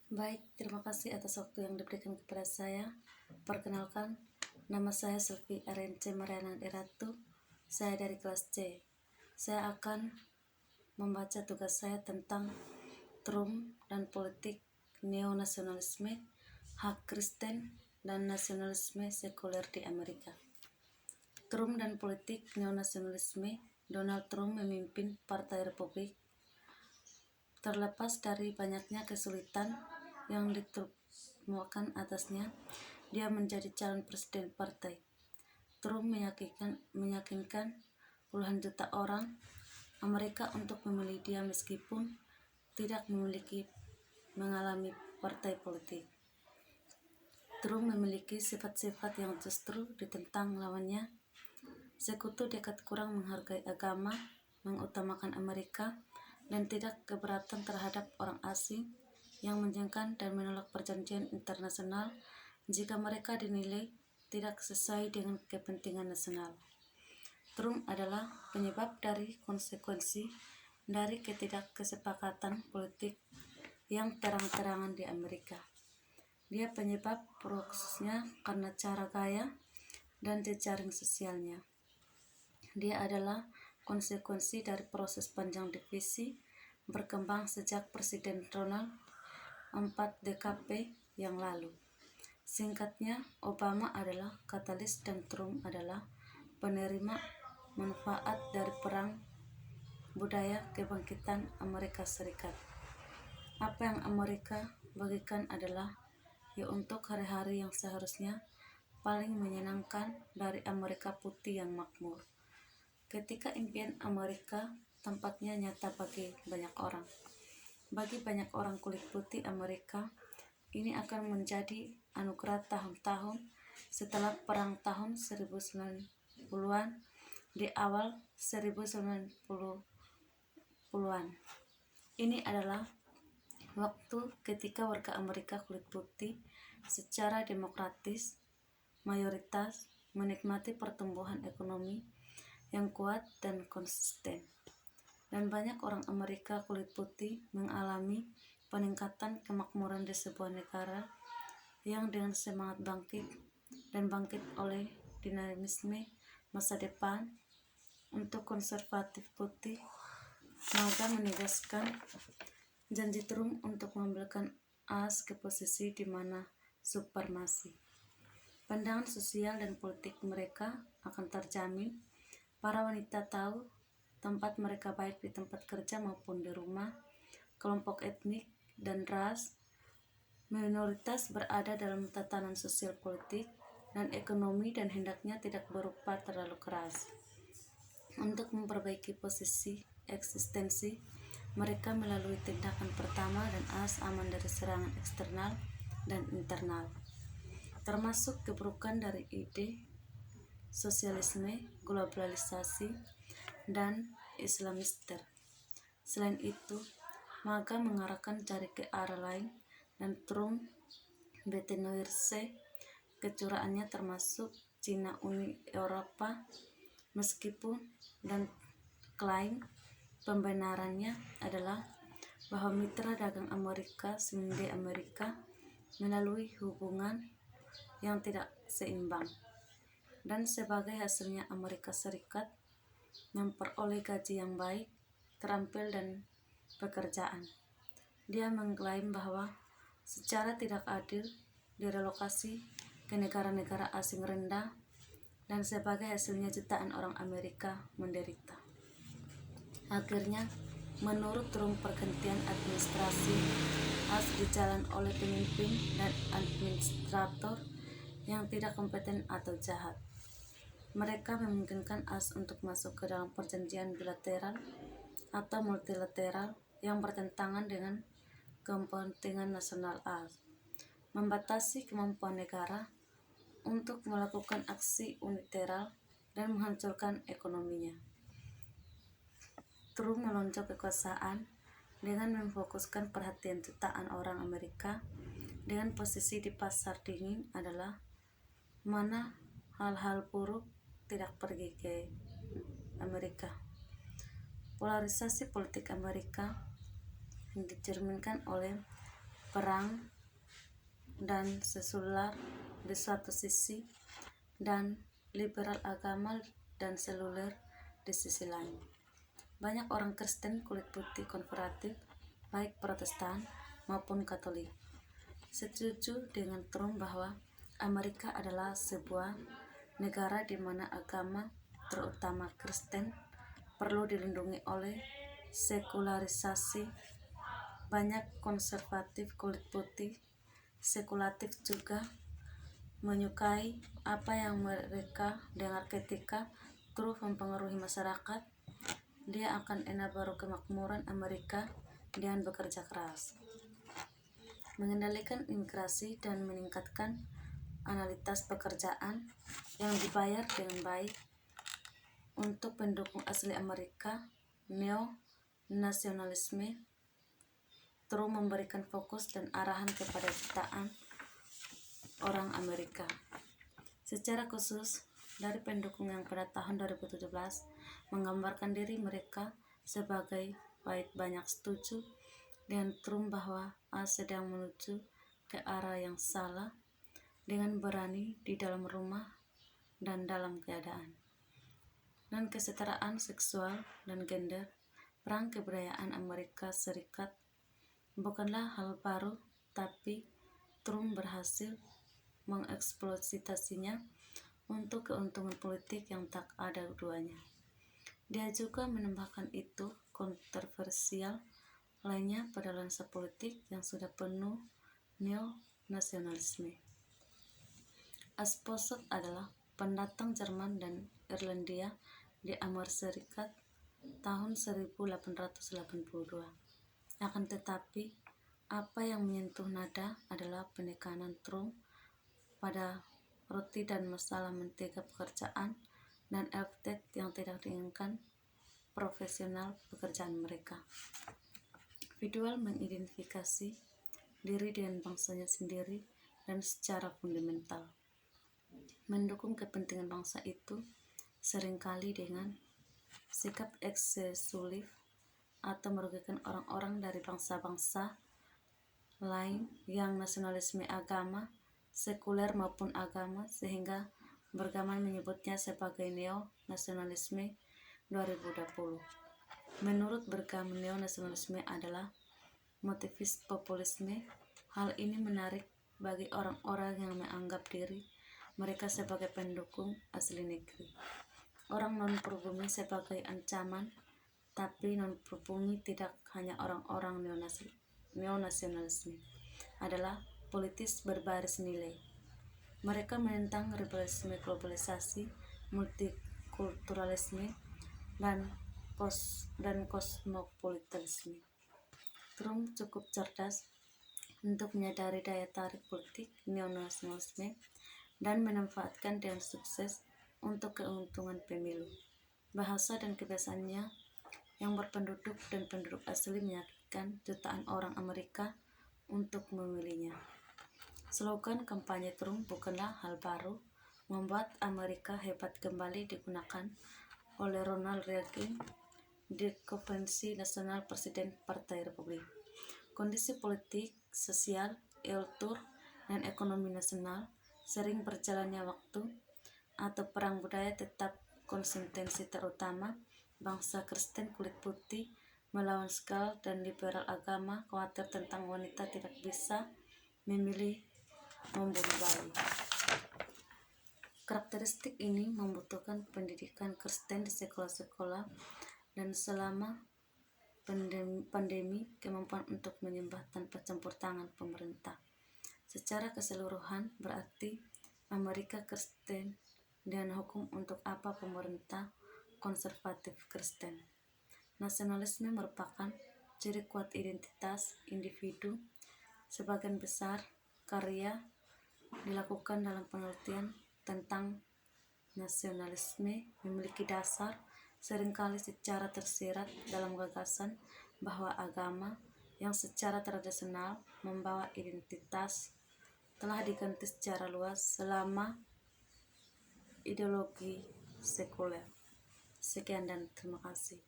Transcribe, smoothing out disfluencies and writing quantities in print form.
Baik, terima kasih atas waktu yang diberikan kepada saya. Perkenalkan, nama saya Selvi RNC Mariana Deratu. Saya dari kelas C. Saya akan membaca tugas saya tentang Trump dan politik neonasionalisme, hak Kristen, dan nasionalisme sekuler di Amerika. Trump dan politik neonasionalisme. Donald Trump memimpin Partai Republik. Terlepas dari banyaknya kesulitan yang ditemukan atasnya, dia menjadi calon presiden partai. Trump meyakinkan puluhan juta orang Amerika untuk memilih dia meskipun tidak mengalami partai politik. Trump memiliki sifat-sifat yang justru ditentang lawannya. Sekutu dekat kurang menghargai agama, mengutamakan Amerika, dan tidak keberatan terhadap orang asing yang menjengkan dan menolak perjanjian internasional jika mereka dinilai tidak sesuai dengan kepentingan nasional. Trump adalah penyebab dari konsekuensi dari ketidakkesepakatan politik yang terang-terangan di Amerika. Dia penyebab khususnya karena cara gaya dan jejaring sosialnya. Dia adalah konsekuensi dari proses panjang divisi berkembang sejak Presiden Donald 4 dekade yang lalu. Singkatnya, Obama adalah katalis dan Trump adalah penerima manfaat dari perang budaya kebangkitan Amerika Serikat. Apa yang Amerika bagikan adalah untuk hari-hari yang seharusnya paling menyenangkan dari Amerika putih yang makmur. Ketika impian Amerika tampaknya nyata bagi banyak orang. Bagi banyak orang kulit putih Amerika, ini akan menjadi anugerah tahun-tahun setelah perang tahun 1990-an di awal 1990-an. Ini adalah waktu ketika warga Amerika kulit putih secara demokratis mayoritas menikmati pertumbuhan ekonomi yang kuat dan konsisten. Dan banyak orang Amerika kulit putih mengalami peningkatan kemakmuran di sebuah negara yang dengan semangat bangkit oleh dinamisme masa depan. Untuk konservatif putih, maka menegaskan janji Trump untuk mengambilkan AS ke posisi di mana supremasi. Pandangan sosial dan politik mereka akan terjamin. Para wanita tahu tempat mereka baik di tempat kerja maupun di rumah. Kelompok etnik dan ras minoritas berada dalam tatanan sosial politik dan ekonomi dan hendaknya tidak berupa terlalu keras. Untuk memperbaiki posisi eksistensi mereka melalui tindakan pertama dan AS aman dari serangan eksternal dan internal, termasuk keburukan dari ide sosialisme, globalisasi, dan Islamister. Selain itu, MAGA mengarahkan jari ke arah lain dan Trump betenuirse kecurangannya termasuk Cina Uni Eropa meskipun dan klaim pembenarannya adalah bahwa mitra dagang Amerika Semindi Amerika melalui hubungan yang tidak seimbang. Dan sebagai hasilnya Amerika Serikat memperoleh gaji yang baik, terampil dan pekerjaan. Dia mengklaim bahwa secara tidak adil direlokasi ke negara-negara asing rendah dan sebagai hasilnya jutaan orang Amerika menderita. Akhirnya, menurut Trump pergantian administrasi harus dijalan oleh pemimpin dan administrator yang tidak kompeten atau jahat. Mereka memungkinkan AS untuk masuk ke dalam perjanjian bilateral atau multilateral yang bertentangan dengan kepentingan nasional AS, membatasi kemampuan negara untuk melakukan aksi unilateral dan menghancurkan ekonominya. Trump melonjak kekuasaan dengan memfokuskan perhatian jutaan orang Amerika dengan posisi di pasar dingin adalah mana hal-hal buruk tidak pergi ke Amerika. Polarisasi politik Amerika yang dicerminkan oleh perang dan sekular di suatu sisi, dan liberal agama dan seluler di sisi lain. Banyak orang Kristen kulit putih konservatif, baik Protestan maupun Katolik, setuju dengan Trump bahwa Amerika adalah sebuah negara di mana agama, terutama Kristen, perlu dilindungi oleh sekularisasi. Banyak konservatif kulit putih sekulatif juga menyukai apa yang mereka dengar ketika Trump mempengaruhi masyarakat. Dia akan enak baru kemakmuran Amerika dengan bekerja keras, mengendalikan imigrasi, dan meningkatkan analitas pekerjaan yang dibayar dengan baik. Untuk pendukung asli Amerika, neo-nasionalisme, Trump memberikan fokus dan arahan kepada jutaan orang Amerika. Secara khusus, dari pendukung yang pada tahun 2017 menggambarkan diri mereka sebagai baik banyak setuju dengan Trump bahwa sedang menuju ke arah yang salah dengan berani di dalam rumah dan dalam keadaan. Dan kesetaraan seksual dan gender, perang kebudayaan Amerika Serikat bukanlah hal baru, tapi Trump berhasil mengeksploitasinya untuk keuntungan politik yang tak ada duanya. Dia juga menambahkan itu kontroversial lainnya pada lensa politik yang sudah penuh neo-nasionalisme. Asposot adalah pendatang Jerman dan Irlandia di Amerika Serikat tahun 1882. Akan tetapi, apa yang menyentuh nada adalah penekanan Trump pada roti dan masalah mentega pekerjaan dan epithet yang tidak diinginkan profesional pekerjaan mereka. Individual mengidentifikasi diri dengan bangsanya sendiri dan secara fundamental mendukung kepentingan bangsa itu, seringkali dengan sikap eksklusif atau merugikan orang-orang dari bangsa-bangsa lain yang nasionalisme agama, sekuler maupun agama, sehingga Bergman menyebutnya sebagai neo-nasionalisme 2020. Menurut Bergman, neo-nasionalisme adalah motivis populisme. Hal ini menarik bagi orang-orang yang menganggap diri mereka sebagai pendukung asli negeri, orang non-pribumi sebagai ancaman. Tapi non-pribumi tidak hanya orang-orang neo-nasionalisme adalah politis berbaris nilai. Mereka menentang liberalisme, globalisasi, multikulturalisme, dan kosmopolitanisme. Trump cukup cerdas untuk menyadari daya tarik politik neo-nasionalisme dan memanfaatkan dengan sukses untuk keuntungan pemilu. Bahasa dan kebiasaannya yang berpenduduk dan penduduk asli meyakinkan jutaan orang Amerika untuk memilihnya. Slogan kampanye Trump bukanlah hal baru. Membuat Amerika hebat kembali digunakan oleh Ronald Reagan di Konvensi Nasional Presiden Partai Republik. Kondisi politik, sosial, kultur, dan ekonomi nasional, sering berjalannya waktu, atau perang budaya tetap konsistensi, terutama bangsa Kristen kulit putih melawan segala dan liberal agama khawatir tentang wanita tidak bisa memilih membunuh bayi. Karakteristik ini membutuhkan pendidikan Kristen di sekolah-sekolah dan selama pandemi kemampuan untuk menyembah tanpa campur tangan pemerintah. Secara keseluruhan berarti Amerika Kristen dan hukum untuk apa pemerintah konservatif Kristen. Nasionalisme merupakan ciri kuat identitas individu. Sebagian besar karya dilakukan dalam penelitian tentang nasionalisme memiliki dasar seringkali secara tersirat dalam gagasan bahwa agama yang secara tradisional membawa identitas telah diganti secara luas selama ideologi sekuler. Sekian dan terima kasih.